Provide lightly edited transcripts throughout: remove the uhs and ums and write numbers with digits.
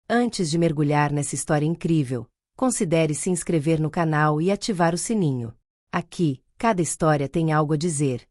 Antes de mergulhar nessa história incrível, considere se inscrever no canal e ativar o sininho. Aqui, cada história tem algo a dizer,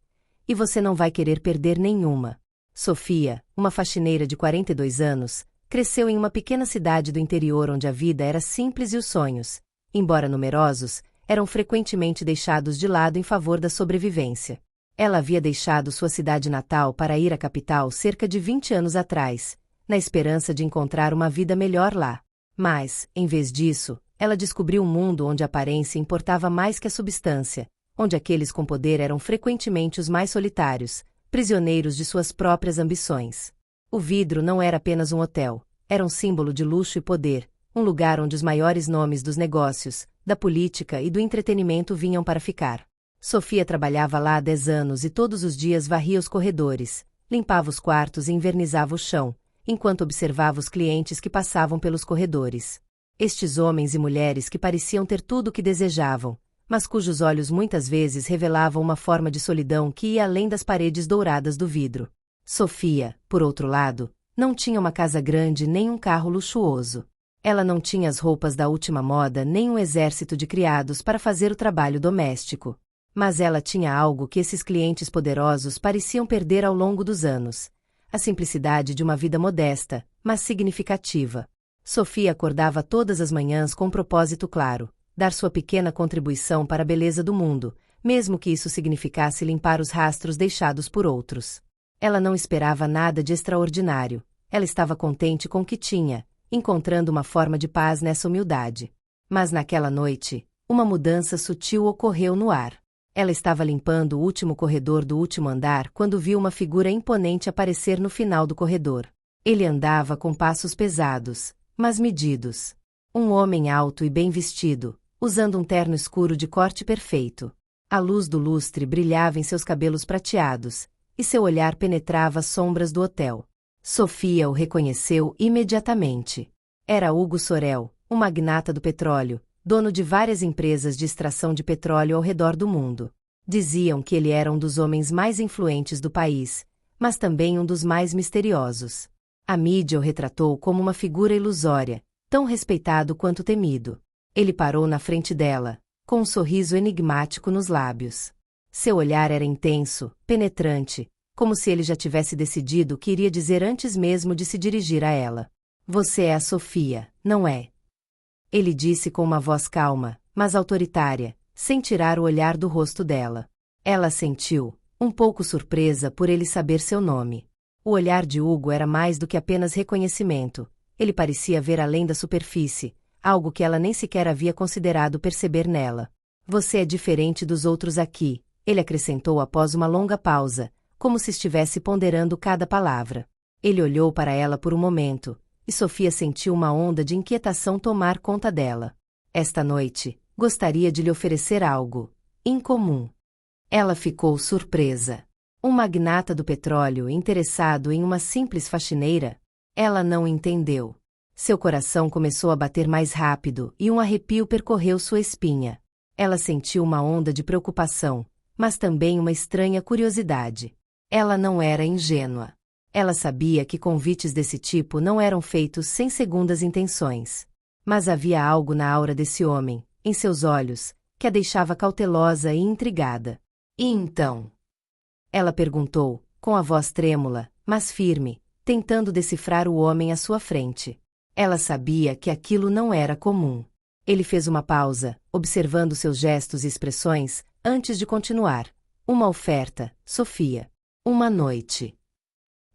e você não vai querer perder nenhuma. Sofia, uma faxineira de 42 anos, cresceu em uma pequena cidade do interior onde a vida era simples e os sonhos, embora numerosos, eram frequentemente deixados de lado em favor da sobrevivência. Ela havia deixado sua cidade natal para ir à capital cerca de 20 anos atrás, na esperança de encontrar uma vida melhor lá. Mas, em vez disso, ela descobriu um mundo onde a aparência importava mais que a substância, onde aqueles com poder eram frequentemente os mais solitários, prisioneiros de suas próprias ambições. O vidro não era apenas um hotel, era um símbolo de luxo e poder, um lugar onde os maiores nomes dos negócios, da política e do entretenimento vinham para ficar. Sofia trabalhava lá há 10 anos e todos os dias varria os corredores, limpava os quartos e envernizava o chão, enquanto observava os clientes que passavam pelos corredores. Estes homens e mulheres que pareciam ter tudo o que desejavam, mas cujos olhos muitas vezes revelavam uma forma de solidão que ia além das paredes douradas do vidro. Sofia, por outro lado, não tinha uma casa grande nem um carro luxuoso. Ela não tinha as roupas da última moda nem um exército de criados para fazer o trabalho doméstico. Mas ela tinha algo que esses clientes poderosos pareciam perder ao longo dos anos: a simplicidade de uma vida modesta, mas significativa. Sofia acordava todas as manhãs com um propósito claro: dar sua pequena contribuição para a beleza do mundo, mesmo que isso significasse limpar os rastros deixados por outros. Ela não esperava nada de extraordinário, ela estava contente com o que tinha, encontrando uma forma de paz nessa humildade. Mas naquela noite, uma mudança sutil ocorreu no ar. Ela estava limpando o último corredor do último andar quando viu uma figura imponente aparecer no final do corredor. Ele andava com passos pesados, mas medidos. Um homem alto e bem vestido, usando um terno escuro de corte perfeito. A luz do lustre brilhava em seus cabelos prateados, e seu olhar penetrava as sombras do hotel. Sofia o reconheceu imediatamente. Era Hugo Sorel, um magnata do petróleo, dono de várias empresas de extração de petróleo ao redor do mundo. Diziam que ele era um dos homens mais influentes do país, mas também um dos mais misteriosos. A mídia o retratou como uma figura ilusória, tão respeitado quanto temido. Ele parou na frente dela, com um sorriso enigmático nos lábios. Seu olhar era intenso, penetrante, como se ele já tivesse decidido o que iria dizer antes mesmo de se dirigir a ela. Você é a Sofia, não é? Ele disse com uma voz calma, mas autoritária, sem tirar o olhar do rosto dela. Ela sentiu, um pouco surpresa por ele saber seu nome. O olhar de Hugo era mais do que apenas reconhecimento. Ele parecia ver além da superfície, algo que ela nem sequer havia considerado perceber nela. Você é diferente dos outros aqui, ele acrescentou após uma longa pausa, como se estivesse ponderando cada palavra. Ele olhou para ela por um momento, e Sofia sentiu uma onda de inquietação tomar conta dela. Esta noite, gostaria de lhe oferecer algo incomum. Ela ficou surpresa. Um magnata do petróleo interessado em uma simples faxineira? Ela não entendeu. Seu coração começou a bater mais rápido e um arrepio percorreu sua espinha. Ela sentiu uma onda de preocupação, mas também uma estranha curiosidade. Ela não era ingênua. Ela sabia que convites desse tipo não eram feitos sem segundas intenções. Mas havia algo na aura desse homem, em seus olhos, que a deixava cautelosa e intrigada. E então? Ela perguntou, com a voz trêmula, mas firme, tentando decifrar o homem à sua frente. Ela sabia que aquilo não era comum. Ele fez uma pausa, observando seus gestos e expressões, antes de continuar. Uma oferta, Sofia. Uma noite.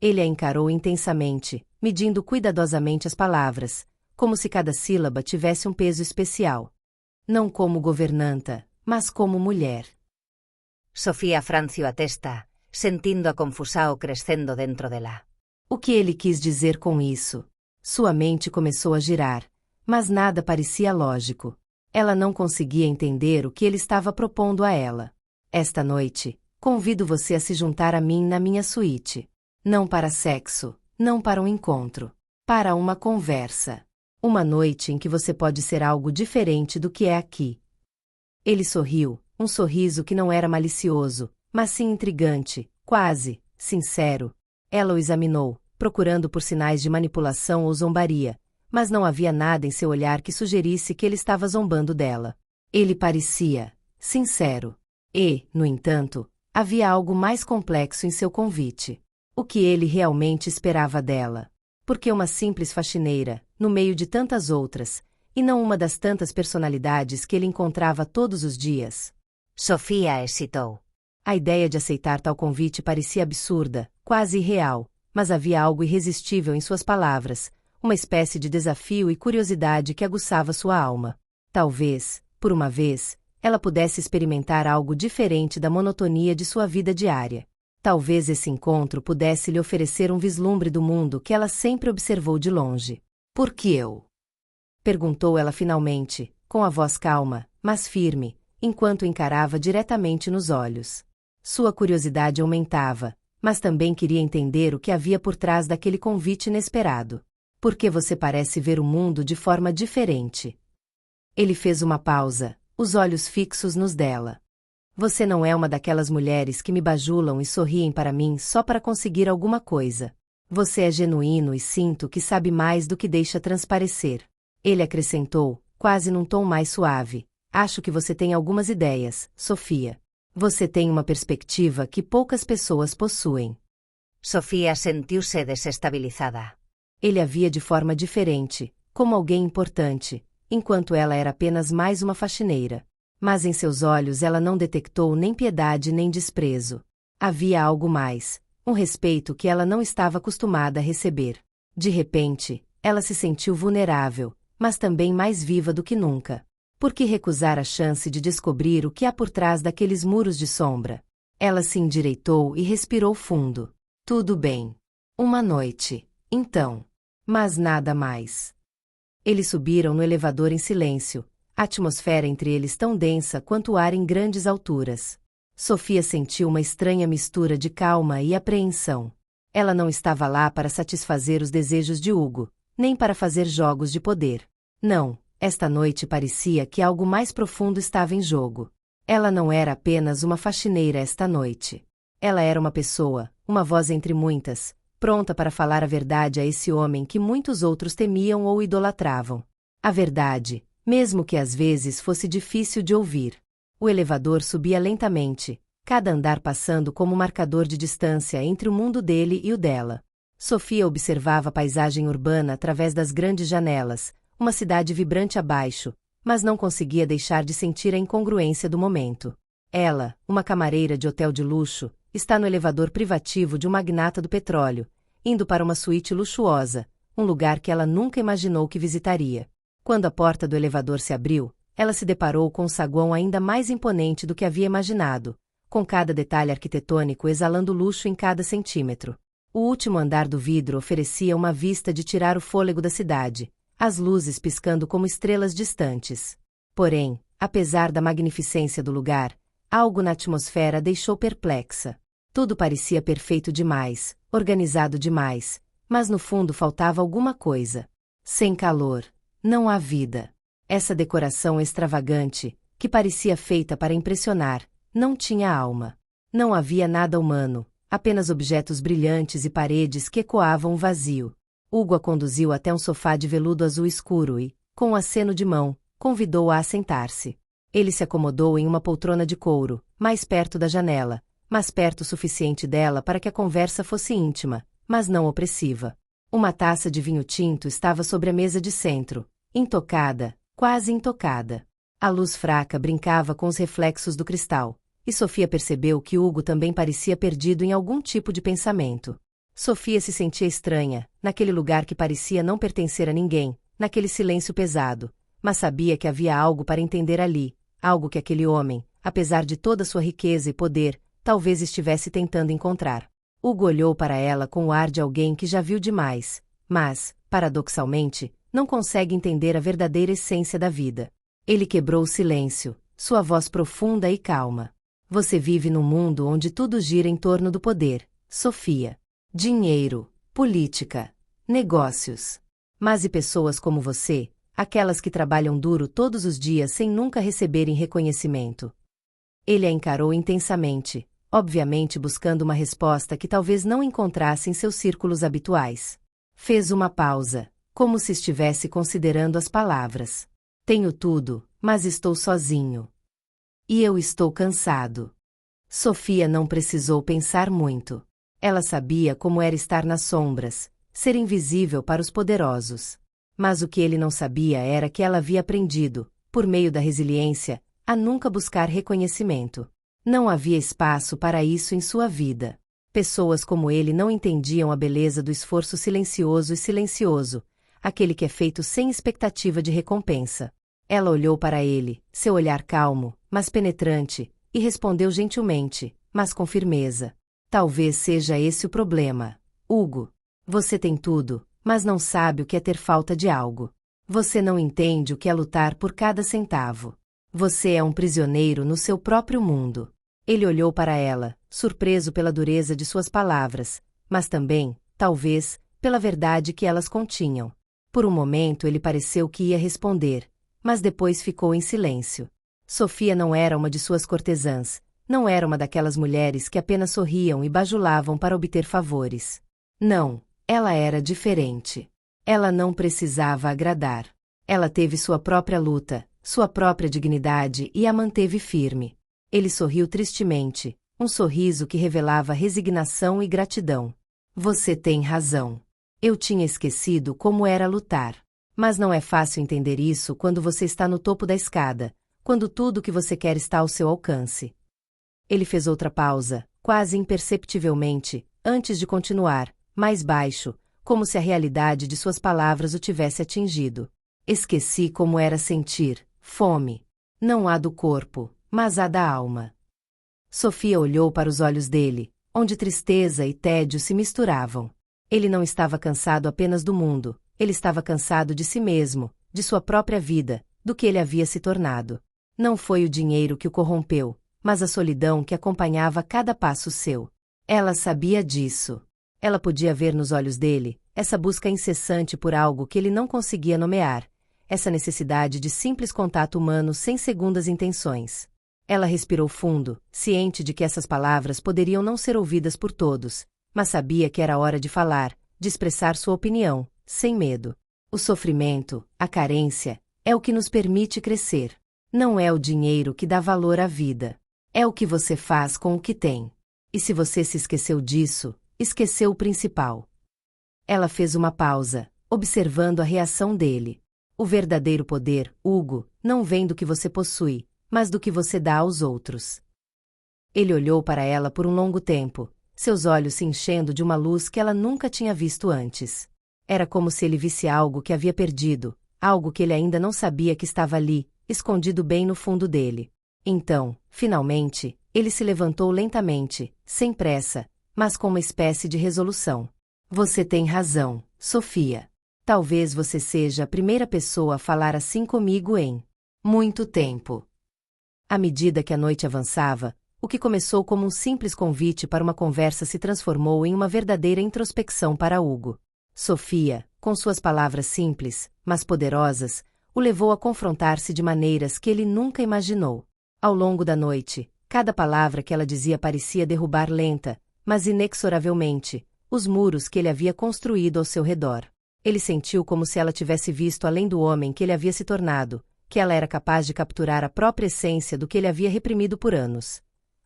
Ele a encarou intensamente, medindo cuidadosamente as palavras, como se cada sílaba tivesse um peso especial. Não como governanta, mas como mulher. Sofía franció a testa, sentindo a confusão crescendo dentro dela. O que ele quis dizer com isso? Sua mente começou a girar, mas nada parecia lógico. Ela não conseguia entender o que ele estava propondo a ela. Esta noite, convido você a se juntar a mim na minha suíte. Não para sexo, não para um encontro. Para uma conversa. Uma noite em que você pode ser algo diferente do que é aqui. Ele sorriu, um sorriso que não era malicioso, mas sim intrigante, quase sincero. Ela o examinou, procurando por sinais de manipulação ou zombaria, mas não havia nada em seu olhar que sugerisse que ele estava zombando dela. Ele parecia sincero. E, no entanto, havia algo mais complexo em seu convite. O que ele realmente esperava dela. Porque uma simples faxineira, no meio de tantas outras, e não uma das tantas personalidades que ele encontrava todos os dias. Sofia hesitou. A ideia de aceitar tal convite parecia absurda, quase irreal, mas havia algo irresistível em suas palavras, uma espécie de desafio e curiosidade que aguçava sua alma. Talvez, por uma vez, ela pudesse experimentar algo diferente da monotonia de sua vida diária. Talvez esse encontro pudesse lhe oferecer um vislumbre do mundo que ela sempre observou de longe. Por que eu? Perguntou ela finalmente, com a voz calma, mas firme, enquanto o encarava diretamente nos olhos. Sua curiosidade aumentava, mas também queria entender o que havia por trás daquele convite inesperado. Por que você parece ver o mundo de forma diferente? Ele fez uma pausa, os olhos fixos nos dela. Você não é uma daquelas mulheres que me bajulam e sorriem para mim só para conseguir alguma coisa. Você é genuíno e sinto que sabe mais do que deixa transparecer. Ele acrescentou, quase num tom mais suave. Acho que você tem algumas ideias, Sofia. Você tem uma perspectiva que poucas pessoas possuem. Sofia sentiu-se desestabilizada. Ele a via de forma diferente, como alguém importante, enquanto ela era apenas mais uma faxineira. Mas em seus olhos ela não detectou nem piedade nem desprezo. Havia algo mais, um respeito que ela não estava acostumada a receber. De repente, ela se sentiu vulnerável, mas também mais viva do que nunca. Por que recusar a chance de descobrir o que há por trás daqueles muros de sombra? Ela se endireitou e respirou fundo. Tudo bem. Uma noite, então. Mas nada mais. Eles subiram no elevador em silêncio, a atmosfera entre eles tão densa quanto o ar em grandes alturas. Sofia sentiu uma estranha mistura de calma e apreensão. Ela não estava lá para satisfazer os desejos de Hugo, nem para fazer jogos de poder. Não, esta noite parecia que algo mais profundo estava em jogo. Ela não era apenas uma faxineira esta noite. Ela era uma pessoa, uma voz entre muitas, pronta para falar a verdade a esse homem que muitos outros temiam ou idolatravam. A verdade, mesmo que às vezes fosse difícil de ouvir. O elevador subia lentamente, cada andar passando como marcador de distância entre o mundo dele e o dela. Sofia observava a paisagem urbana através das grandes janelas, uma cidade vibrante abaixo, mas não conseguia deixar de sentir a incongruência do momento. Ela, uma camareira de hotel de luxo, está no elevador privativo de um magnata do petróleo, indo para uma suíte luxuosa, um lugar que ela nunca imaginou que visitaria. Quando a porta do elevador se abriu, ela se deparou com um saguão ainda mais imponente do que havia imaginado, com cada detalhe arquitetônico exalando luxo em cada centímetro. O último andar do vidro oferecia uma vista de tirar o fôlego da cidade, as luzes piscando como estrelas distantes. Porém, apesar da magnificência do lugar, algo na atmosfera a deixou perplexa. Tudo parecia perfeito demais, organizado demais, mas no fundo faltava alguma coisa. Sem calor, não há vida. Essa decoração extravagante, que parecia feita para impressionar, não tinha alma. Não havia nada humano, apenas objetos brilhantes e paredes que ecoavam o vazio. Hugo a conduziu até um sofá de veludo azul escuro e, com um aceno de mão, convidou-a a sentar-se. Ele se acomodou em uma poltrona de couro, mais perto da janela, mas perto o suficiente dela para que a conversa fosse íntima, mas não opressiva. Uma taça de vinho tinto estava sobre a mesa de centro, intocada, quase intocada. A luz fraca brincava com os reflexos do cristal, e Sofia percebeu que Hugo também parecia perdido em algum tipo de pensamento. Sofia se sentia estranha, naquele lugar que parecia não pertencer a ninguém, naquele silêncio pesado, mas sabia que havia algo para entender ali, algo que aquele homem, apesar de toda sua riqueza e poder, talvez estivesse tentando encontrar. Hugo olhou para ela com o ar de alguém que já viu demais, mas, paradoxalmente, não consegue entender a verdadeira essência da vida. Ele quebrou o silêncio, sua voz profunda e calma. Você vive num mundo onde tudo gira em torno do poder, Sofia. Dinheiro, política, negócios. Mas e pessoas como você, aquelas que trabalham duro todos os dias sem nunca receberem reconhecimento? Ele a encarou intensamente, obviamente buscando uma resposta que talvez não encontrasse em seus círculos habituais. Fez uma pausa, como se estivesse considerando as palavras. Tenho tudo, mas estou sozinho. E eu estou cansado. Sofia não precisou pensar muito. Ela sabia como era estar nas sombras, ser invisível para os poderosos. Mas o que ele não sabia era que ela havia aprendido, por meio da resiliência, a nunca buscar reconhecimento. Não havia espaço para isso em sua vida. Pessoas como ele não entendiam a beleza do esforço silencioso e silencioso, aquele que é feito sem expectativa de recompensa. Ela olhou para ele, seu olhar calmo, mas penetrante, e respondeu gentilmente, mas com firmeza. Talvez seja esse o problema, Hugo. Você tem tudo, mas não sabe o que é ter falta de algo. Você não entende o que é lutar por cada centavo. Você é um prisioneiro no seu próprio mundo. Ele olhou para ela, surpreso pela dureza de suas palavras, mas também, talvez, pela verdade que elas continham. Por um momento ele pareceu que ia responder, mas depois ficou em silêncio. Sofia não era uma de suas cortesãs, não era uma daquelas mulheres que apenas sorriam e bajulavam para obter favores. Não, ela era diferente. Ela não precisava agradar. Ela teve sua própria luta, sua própria dignidade e a manteve firme. Ele sorriu tristemente, um sorriso que revelava resignação e gratidão. Você tem razão. Eu tinha esquecido como era lutar. Mas não é fácil entender isso quando você está no topo da escada, quando tudo o que você quer está ao seu alcance. Ele fez outra pausa, quase imperceptivelmente, antes de continuar, mais baixo, como se a realidade de suas palavras o tivesse atingido. Esqueci como era sentir fome. Não há do corpo, mas há da alma. Sofia olhou para os olhos dele, onde tristeza e tédio se misturavam. Ele não estava cansado apenas do mundo, ele estava cansado de si mesmo, de sua própria vida, do que ele havia se tornado. Não foi o dinheiro que o corrompeu, mas a solidão que acompanhava cada passo seu. Ela sabia disso. Ela podia ver nos olhos dele, essa busca incessante por algo que ele não conseguia nomear, essa necessidade de simples contato humano sem segundas intenções. Ela respirou fundo, ciente de que essas palavras poderiam não ser ouvidas por todos, mas sabia que era hora de falar, de expressar sua opinião, sem medo. O sofrimento, a carência, é o que nos permite crescer. Não é o dinheiro que dá valor à vida. É o que você faz com o que tem. E se você se esqueceu disso, esqueceu o principal. Ela fez uma pausa, observando a reação dele. O verdadeiro poder, Hugo, não vem do que você possui, mas do que você dá aos outros. Ele olhou para ela por um longo tempo, seus olhos se enchendo de uma luz que ela nunca tinha visto antes. Era como se ele visse algo que havia perdido, algo que ele ainda não sabia que estava ali, escondido bem no fundo dele. Então, finalmente, ele se levantou lentamente, sem pressa, mas com uma espécie de resolução. Você tem razão, Sofia. Talvez você seja a primeira pessoa a falar assim comigo em muito tempo. À medida que a noite avançava, o que começou como um simples convite para uma conversa se transformou em uma verdadeira introspecção para Hugo. Sofia, com suas palavras simples, mas poderosas, o levou a confrontar-se de maneiras que ele nunca imaginou. Ao longo da noite, cada palavra que ela dizia parecia derrubar lenta, mas inexoravelmente, os muros que ele havia construído ao seu redor. Ele sentiu como se ela tivesse visto além do homem que ele havia se tornado, que ela era capaz de capturar a própria essência do que ele havia reprimido por anos.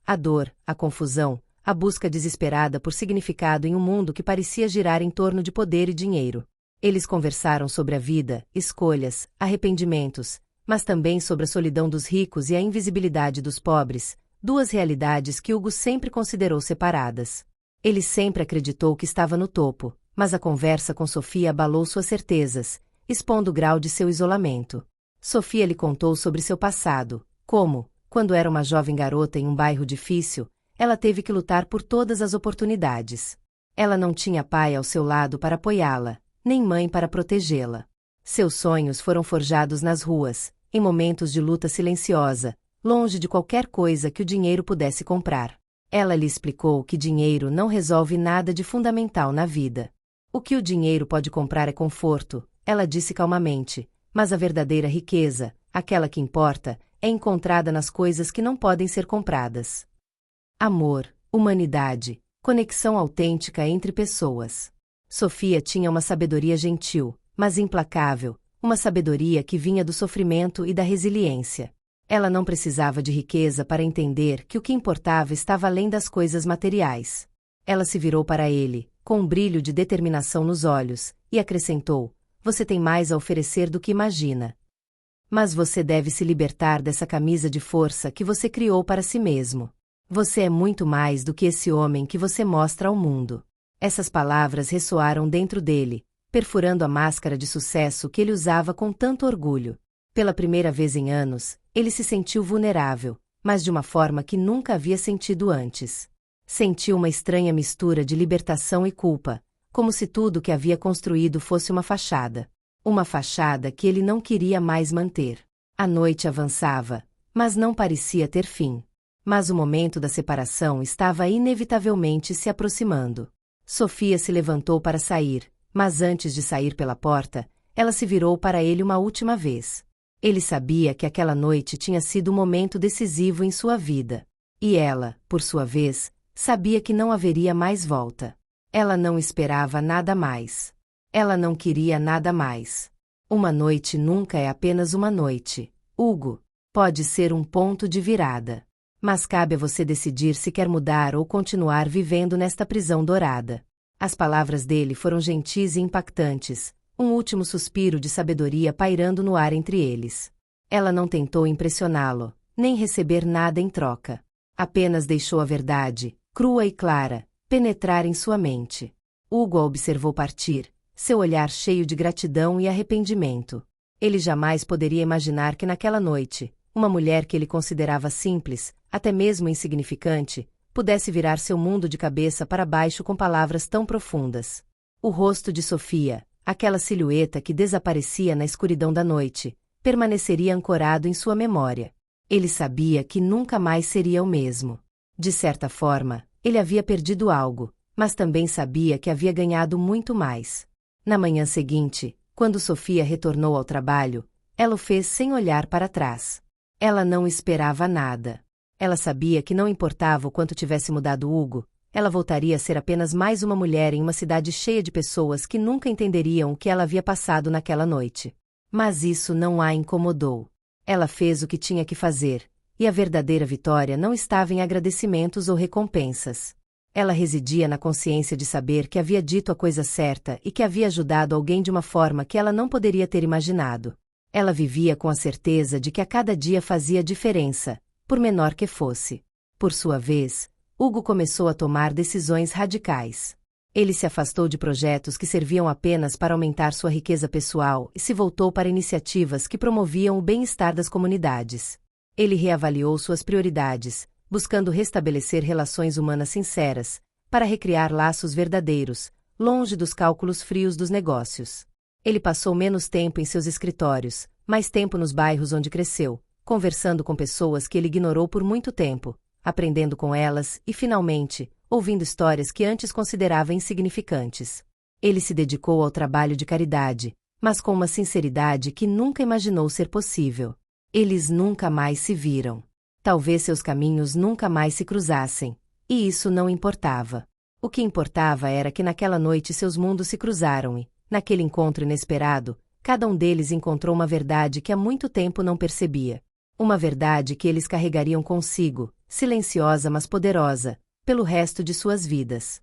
A dor, a confusão, a busca desesperada por significado em um mundo que parecia girar em torno de poder e dinheiro. Eles conversaram sobre a vida, escolhas, arrependimentos, mas também sobre a solidão dos ricos e a invisibilidade dos pobres, duas realidades que Hugo sempre considerou separadas. Ele sempre acreditou que estava no topo, mas a conversa com Sofia abalou suas certezas, expondo o grau de seu isolamento. Sofia lhe contou sobre seu passado, como, quando era uma jovem garota em um bairro difícil, ela teve que lutar por todas as oportunidades. Ela não tinha pai ao seu lado para apoiá-la, nem mãe para protegê-la. Seus sonhos foram forjados nas ruas, em momentos de luta silenciosa, longe de qualquer coisa que o dinheiro pudesse comprar. Ela lhe explicou que dinheiro não resolve nada de fundamental na vida. O que o dinheiro pode comprar é conforto, ela disse calmamente, mas a verdadeira riqueza, aquela que importa, é encontrada nas coisas que não podem ser compradas. Amor, humanidade, conexão autêntica entre pessoas. Sofia tinha uma sabedoria gentil, mas implacável, uma sabedoria que vinha do sofrimento e da resiliência. Ela não precisava de riqueza para entender que o que importava estava além das coisas materiais. Ela se virou para ele, com um brilho de determinação nos olhos, e acrescentou: "Você tem mais a oferecer do que imagina. Mas você deve se libertar dessa camisa de força que você criou para si mesmo. Você é muito mais do que esse homem que você mostra ao mundo." Essas palavras ressoaram dentro dele, perfurando a máscara de sucesso que ele usava com tanto orgulho. Pela primeira vez em anos, ele se sentiu vulnerável, mas de uma forma que nunca havia sentido antes. Sentiu uma estranha mistura de libertação e culpa, como se tudo que havia construído fosse uma fachada. Uma fachada que ele não queria mais manter. A noite avançava, mas não parecia ter fim. Mas o momento da separação estava inevitavelmente se aproximando. Sofia se levantou para sair, mas antes de sair pela porta, ela se virou para ele uma última vez. Ele sabia que aquela noite tinha sido um momento decisivo em sua vida. E ela, por sua vez, sabia que não haveria mais volta. Ela não esperava nada mais. Ela não queria nada mais. Uma noite nunca é apenas uma noite, Hugo. Pode ser um ponto de virada. Mas cabe a você decidir se quer mudar ou continuar vivendo nesta prisão dourada. As palavras dele foram gentis e impactantes, um último suspiro de sabedoria pairando no ar entre eles. Ela não tentou impressioná-lo, nem receber nada em troca. Apenas deixou a verdade, crua e clara, penetrar em sua mente. Hugo a observou partir, seu olhar cheio de gratidão e arrependimento. Ele jamais poderia imaginar que naquela noite, uma mulher que ele considerava simples, até mesmo insignificante, pudesse virar seu mundo de cabeça para baixo com palavras tão profundas. O rosto de Sofia, aquela silhueta que desaparecia na escuridão da noite, permaneceria ancorado em sua memória. Ele sabia que nunca mais seria o mesmo. De certa forma, ele havia perdido algo, mas também sabia que havia ganhado muito mais. Na manhã seguinte, quando Sofia retornou ao trabalho, ela o fez sem olhar para trás. Ela não esperava nada. Ela sabia que não importava o quanto tivesse mudado Hugo, ela voltaria a ser apenas mais uma mulher em uma cidade cheia de pessoas que nunca entenderiam o que ela havia passado naquela noite. Mas isso não a incomodou. Ela fez o que tinha que fazer, e a verdadeira vitória não estava em agradecimentos ou recompensas. Ela residia na consciência de saber que havia dito a coisa certa e que havia ajudado alguém de uma forma que ela não poderia ter imaginado. Ela vivia com a certeza de que a cada dia fazia diferença, por menor que fosse. Por sua vez, Hugo começou a tomar decisões radicais. Ele se afastou de projetos que serviam apenas para aumentar sua riqueza pessoal e se voltou para iniciativas que promoviam o bem-estar das comunidades. Ele reavaliou suas prioridades, buscando restabelecer relações humanas sinceras, para recriar laços verdadeiros, longe dos cálculos frios dos negócios. Ele passou menos tempo em seus escritórios, mais tempo nos bairros onde cresceu, conversando com pessoas que ele ignorou por muito tempo, aprendendo com elas e, finalmente, ouvindo histórias que antes considerava insignificantes. Ele se dedicou ao trabalho de caridade, mas com uma sinceridade que nunca imaginou ser possível. Eles nunca mais se viram. Talvez seus caminhos nunca mais se cruzassem, e isso não importava. O que importava era que naquela noite seus mundos se cruzaram e, naquele encontro inesperado, cada um deles encontrou uma verdade que há muito tempo não percebia. Uma verdade que eles carregariam consigo, silenciosa mas poderosa, pelo resto de suas vidas.